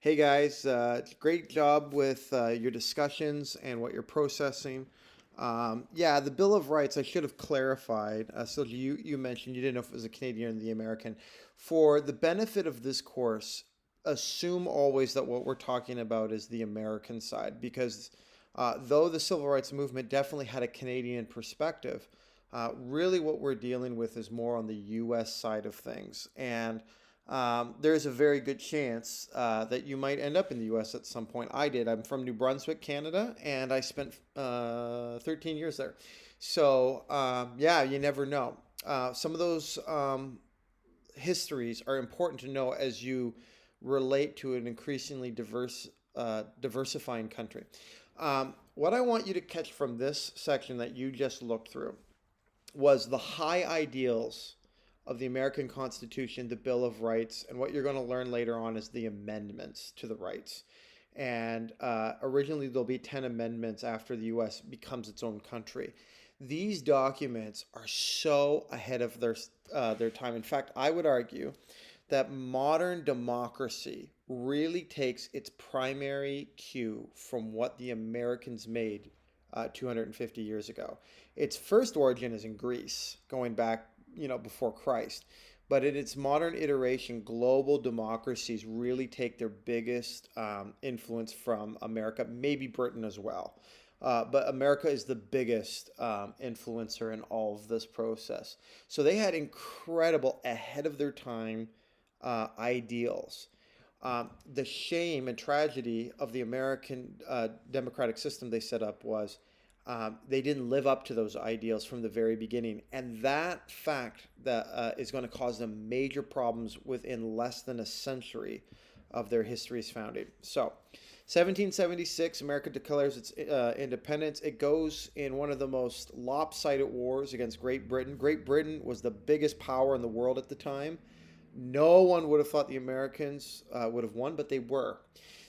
Hey guys, great job with your discussions and what you're processing. Yeah, the Bill of Rights, I should have clarified. So you mentioned you didn't know if it was a Canadian or the American. For the benefit of this course, assume always that what we're talking about is the American side, because though the Civil Rights Movement definitely had a Canadian perspective, really what we're dealing with is more on the U.S. side of things. And there's a very good chance that you might end up in the US at some point. I did. I'm from New Brunswick, Canada, and I spent 13 years there. So, yeah, you never know. Some of those histories are important to know as you relate to an increasingly diversifying country. What I want you to catch from this section that you just looked through was the high ideals of the American Constitution, the Bill of Rights, and what you're going to learn later on is the amendments to the rights. And originally, there'll be 10 amendments after the US becomes its own country. These documents are so ahead of their time. In fact, I would argue that modern democracy really takes its primary cue from what the Americans made 250 years ago. Its first origin is in Greece, going back, before Christ. But in its modern iteration, global democracies really take their biggest influence from America, maybe Britain as well. But America is the biggest influencer in all of this process. So they had incredible, ahead of their time ideals. The shame and tragedy of the American democratic system they set up was they didn't live up to those ideals from the very beginning. And that fact that is going to cause them major problems within less than a century of their history's founding. So, 1776, America declares its independence. It goes in one of the most lopsided wars against Great Britain. Great Britain was the biggest power in the world at the time. No one would have thought the Americans would have won, but they were.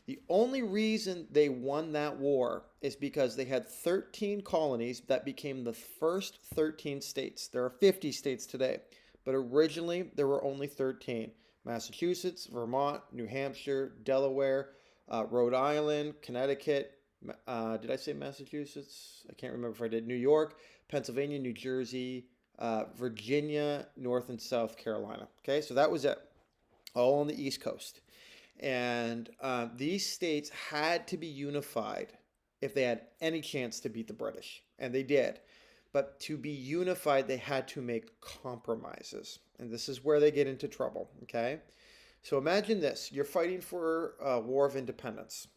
The only reason they won that war is because they had 13 colonies that became the first 13 states. There are 50 states today, but originally there were only 13. Massachusetts, Vermont, New Hampshire, Delaware, Rhode Island, Connecticut. Did I say Massachusetts? I can't remember if I did. New York, Pennsylvania, New Jersey, Virginia, North and South Carolina. Okay, so that was it, all on the East Coast. And these states had to be unified if they had any chance to beat the British, and they did. But to be unified, they had to make compromises, and this is where they get into trouble. Okay, so imagine this: you're fighting for a war of independence.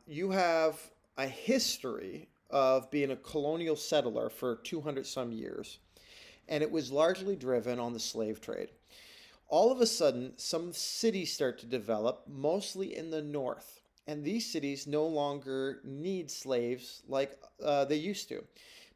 You have a history of being a colonial settler for 200 some years, and it was largely driven on the slave trade. All of a sudden, some cities start to develop, mostly in the north. And these cities no longer need slaves like they used to.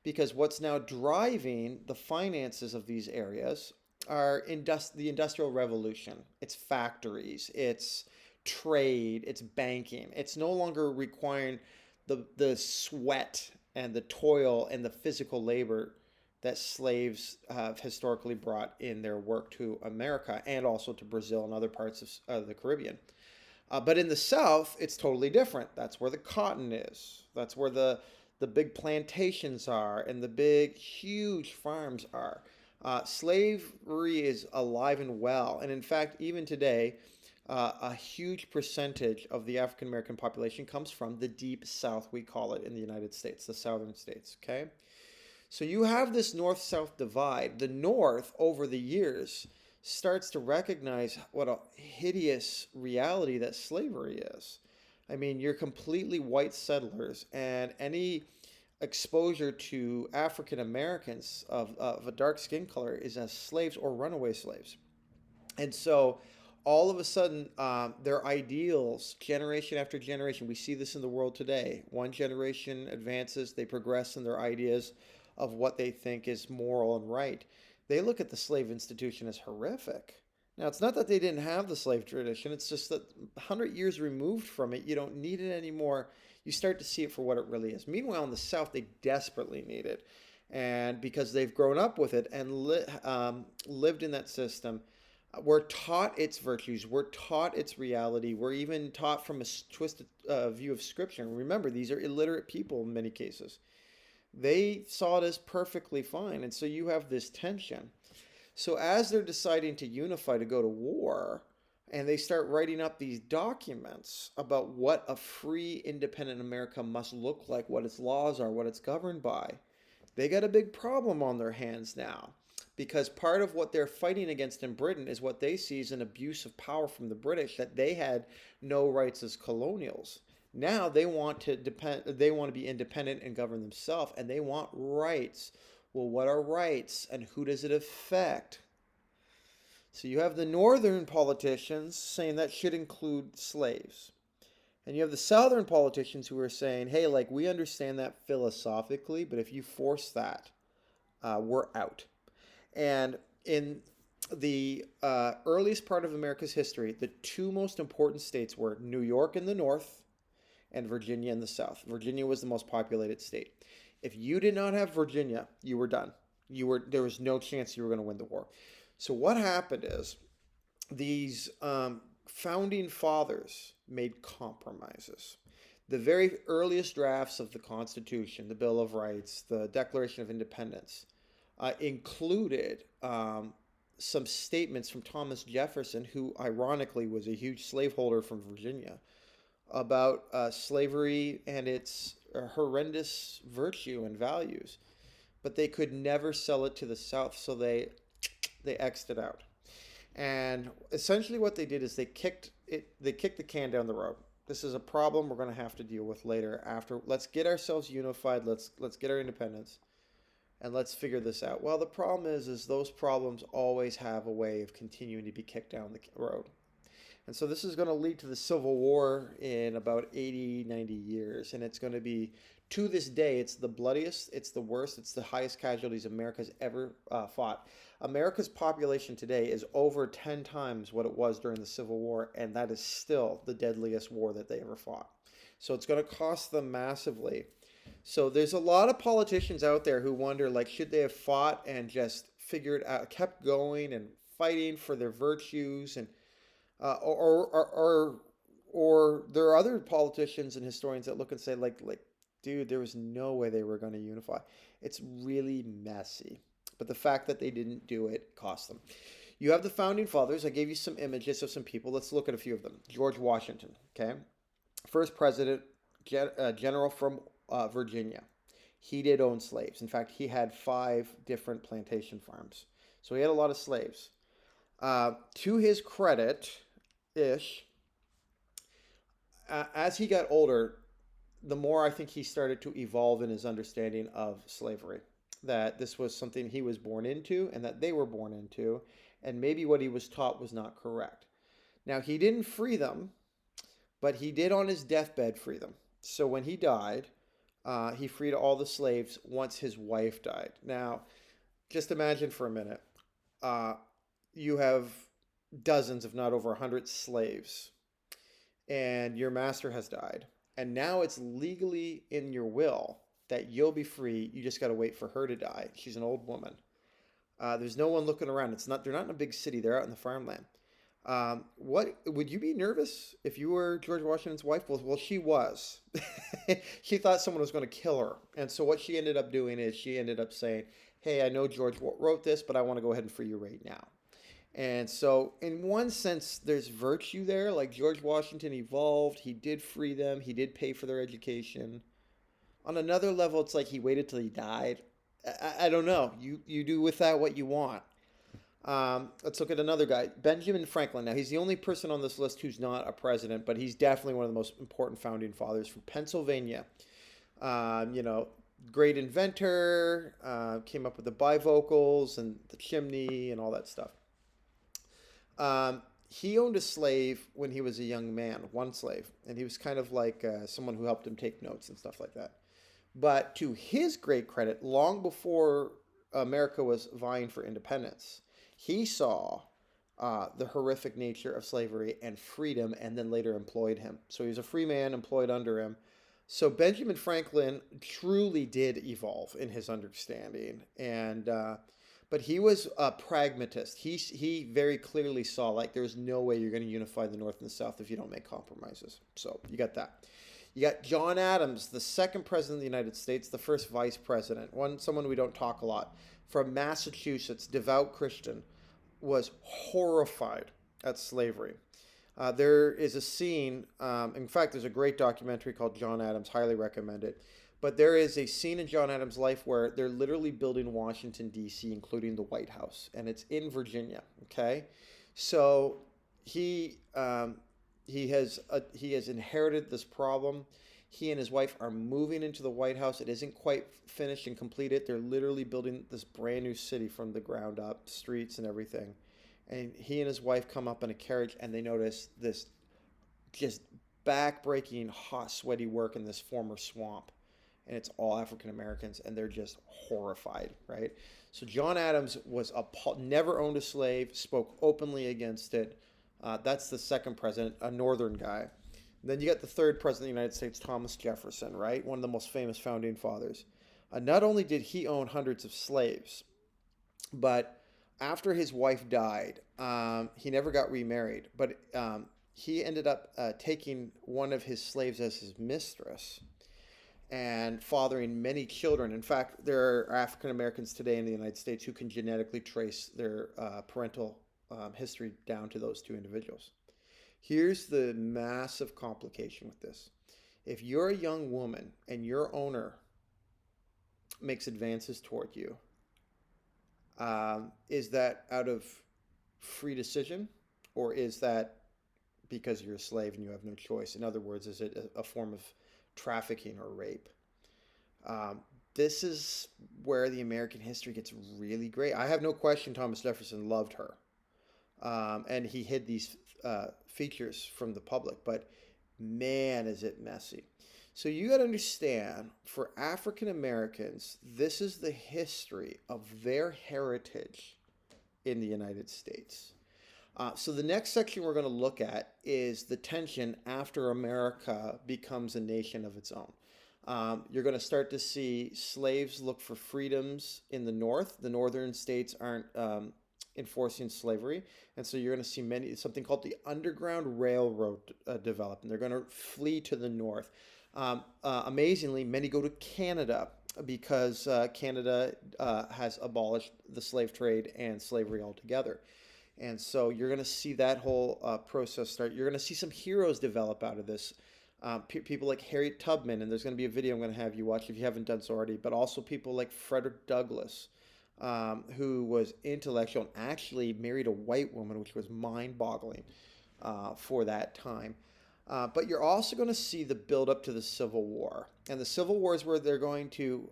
Because what's now driving the finances of these areas are the Industrial Revolution. It's factories, it's trade, it's banking. It's no longer requiring the sweat and the toil and the physical labor that slaves have historically brought in their work to America and also to Brazil and other parts of the Caribbean. But in the South, it's totally different. That's where the cotton is. That's where the big plantations are and the big, huge farms are. Slavery is alive and well. And in fact, even today, a huge percentage of the African American population comes from the deep South, we call it in the United States, the southern states. Okay. So you have this north south divide. The North, over the years, starts to recognize what a hideous reality that slavery is. I mean, you're completely white settlers, and any exposure to African Americans of a dark skin color is as slaves or runaway slaves. And so all of a sudden, their ideals, generation after generation, we see this in the world today. One generation advances, they progress in their ideas of what they think is moral and right. They look at the slave institution as horrific. Now, it's not that they didn't have the slave tradition, it's just that 100 years removed from it, you don't need it anymore. You start to see it for what it really is. Meanwhile, in the South, they desperately need it. And because they've grown up with it and lived in that system, We're taught its virtues. We're taught its reality. We're even taught from a twisted view of Scripture. And remember, these are illiterate people in many cases. They saw it as perfectly fine. And so you have this tension. So as they're deciding to unify to go to war, and they start writing up these documents about what a free, independent America must look like, what its laws are, what it's governed by, they got a big problem on their hands now. Because part of what they're fighting against in Britain is what they see as an abuse of power from the British, that they had no rights as colonials. Now they want to be independent and govern themselves, and they want rights. Well, what are rights and who does it affect? So you have the northern politicians saying that should include slaves. And you have the southern politicians who are saying, hey, like, we understand that philosophically, but if you force that, we're out. And in the earliest part of America's history, the two most important states were New York in the north and Virginia in the south. Virginia was the most populated state. If you did not have Virginia, you were done. There was no chance you were going to win the war. So what happened is these founding fathers made compromises. The very earliest drafts of the Constitution, the Bill of Rights, the Declaration of Independence, included some statements from Thomas Jefferson, who ironically was a huge slaveholder from Virginia, about slavery and its horrendous virtue and values. But they could never sell it to the South, so they X'd it out. And essentially what they did is they kicked the can down the road. This is a problem we're going to have to deal with later. After, let's get ourselves unified, let's get our independence, and let's figure this out. Well, the problem is those problems always have a way of continuing to be kicked down the road. And so this is going to lead to the Civil War in about 80, 90 years. And it's going to be, to this day, it's the bloodiest, it's the worst, it's the highest casualties America's ever fought. America's population today is over 10 times what it was during the Civil War, and that is still the deadliest war that they ever fought. So it's going to cost them massively. So there's a lot of politicians out there who wonder, like, should they have fought and just figured out, kept going and fighting for their virtues, and or there are other politicians and historians that look and say, like, dude, there was no way they were going to unify. It's really messy. But the fact that they didn't do it cost them. You have the founding fathers. I gave you some images of some people. Let's look at a few of them. George Washington, okay? First president, general from Virginia. He did own slaves. In fact, he had 5 different plantation farms. So he had a lot of slaves. To his credit, as he got older, the more I think he started to evolve in his understanding of slavery. That this was something he was born into and that they were born into, and maybe what he was taught was not correct. Now, he didn't free them, but he did on his deathbed free them. So when he died, he freed all the slaves once his wife died. Now, just imagine for a minute, you have dozens, if not over 100 slaves, and your master has died. And now it's legally in your will that you'll be free. You just got to wait for her to die. She's an old woman. There's no one looking around. They're not in a big city. They're out in the farmland. What would you be nervous if you were George Washington's wife? Well, she was. She thought someone was going to kill her. And so what she ended up doing is she ended up saying, hey, I know George wrote this, but I want to go ahead and free you right now. And so in one sense, there's virtue there. Like, George Washington evolved. He did free them. He did pay for their education. On another level, it's like he waited till he died. I don't know. You do with that what you want. Let's look at another guy, Benjamin Franklin. Now, he's the only person on this list who's not a president, but he's definitely one of the most important founding fathers from Pennsylvania. Great inventor, came up with the bifocals and the chimney and all that stuff. He owned a slave when he was a young man, one slave, and he was kind of like someone who helped him take notes and stuff like that. But to his great credit, long before America was vying for independence, he saw the horrific nature of slavery and freedom, and then later employed him. So he was a free man employed under him. So Benjamin Franklin truly did evolve in his understanding. But he was a pragmatist. He very clearly saw like there's no way you're going to unify the North and the South if you don't make compromises. So you got that. You got John Adams, the second president of the United States, the first vice president, someone we don't talk a lot, from Massachusetts, devout Christian, was horrified at slavery. There is a scene, in fact, there's a great documentary called John Adams, highly recommend it. But there is a scene in John Adams' life where they're literally building Washington, D.C., including the White House, and it's in Virginia, okay? So he has inherited this problem. He and his wife are moving into the White House. It isn't quite finished and completed. They're literally building this brand new city from the ground up, streets and everything. And he and his wife come up in a carriage and they notice this just back-breaking, hot, sweaty work in this former swamp. And it's all African Americans, and they're just horrified, right? So John Adams was never owned a slave, spoke openly against it. That's the second president, a northern guy. Then you got the third president of the United States, Thomas Jefferson, right? One of the most famous founding fathers. Not only did he own hundreds of slaves, but after his wife died, he never got remarried, but he ended up taking one of his slaves as his mistress and fathering many children. In fact, there are African Americans today in the United States who can genetically trace their parental history down to those two individuals. Here's the massive complication with this. If you're a young woman and your owner makes advances toward you, is that out of free decision, or is that because you're a slave and you have no choice? In other words, is it a form of trafficking or rape? This is where the American history gets really great. I have no question Thomas Jefferson loved her, and he hid these features from the public, but man, is it messy. So you got to understand, for African Americans, this is the history of their heritage in the United States. So the next section we're going to look at is the tension after America becomes a nation of its own. You're going to start to see slaves look for freedoms in the North. The northern states aren't enforcing slavery, and so you're going to see something called the Underground Railroad develop, and they're going to flee to the north. Amazingly, many go to Canada because Canada has abolished the slave trade and slavery altogether. And so you're going to see that whole process start. You're going to see some heroes develop out of this. People like Harriet Tubman, and there's going to be a video I'm going to have you watch if you haven't done so already, but also people like Frederick Douglass, who was intellectual and actually married a white woman, which was mind-boggling for that time. But you're also going to see the build-up to the Civil War. And the Civil War is where they're going to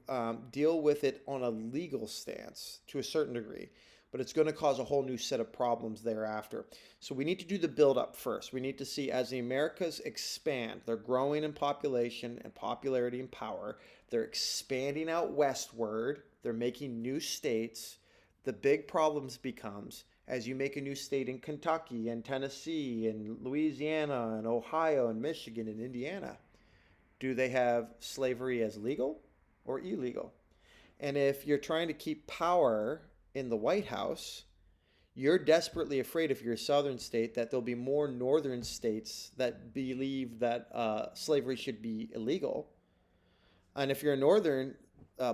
deal with it on a legal stance to a certain degree. But it's going to cause a whole new set of problems thereafter. So we need to do the build-up first. We need to see as the Americas expand, they're growing in population and popularity and power. They're expanding out westward. They're making new states. The big problems becomes as you make a new state in Kentucky and Tennessee and Louisiana and Ohio and Michigan and Indiana, do they have slavery as legal or illegal? And if you're trying to keep power in the White House, you're desperately afraid, if you're a southern state, that there'll be more northern states that believe that slavery should be illegal. And if you're a northern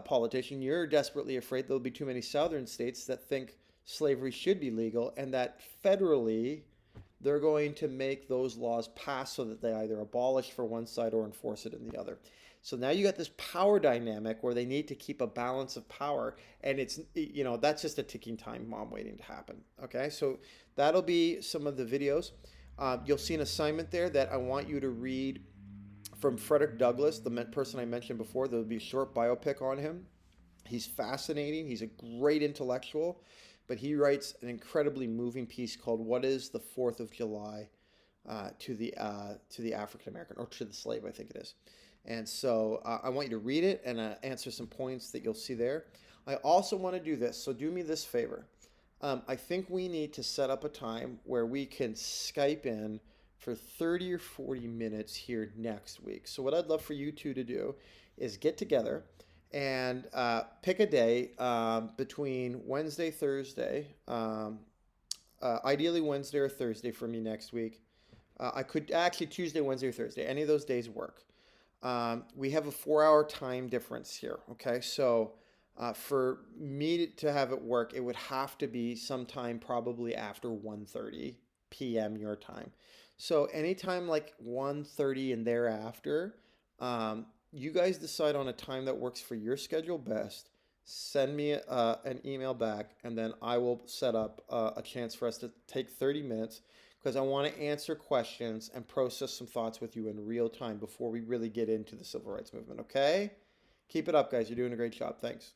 politician, you're desperately afraid there'll be too many southern states that think slavery should be legal, and that federally they're going to make those laws pass so that they either abolish for one side or enforce it in the other. So now you got this power dynamic where they need to keep a balance of power, and it's, that's just a ticking time bomb waiting to happen. Okay, so that'll be some of the videos. You'll see an assignment there that I want you to read from Frederick Douglass, the person I mentioned before. There'll be a short biopic on him. He's fascinating. He's a great intellectual, but he writes an incredibly moving piece called "What is the 4th of July to the African American, or to the slave," I think it is. And so I want you to read it and answer some points that you'll see there. I also want to do this, so do me this favor. I think we need to set up a time where we can Skype in for 30 or 40 minutes here next week. So what I'd love for you two to do is get together and pick a day between Wednesday, Thursday, ideally Wednesday or Thursday for me next week. I could actually Tuesday, Wednesday, or Thursday. Any of those days work. We have a 4 hour time difference here. Okay, so for me to have it work, it would have to be sometime probably after 1:30 p.m. your time. So anytime like 1:30 and thereafter, you guys decide on a time that works for your schedule best. Send me an email back, and then I will set up a chance for us to take 30 minutes because I want to answer questions and process some thoughts with you in real time before we really get into the civil rights movement. Okay? Keep it up, guys. You're doing a great job. Thanks.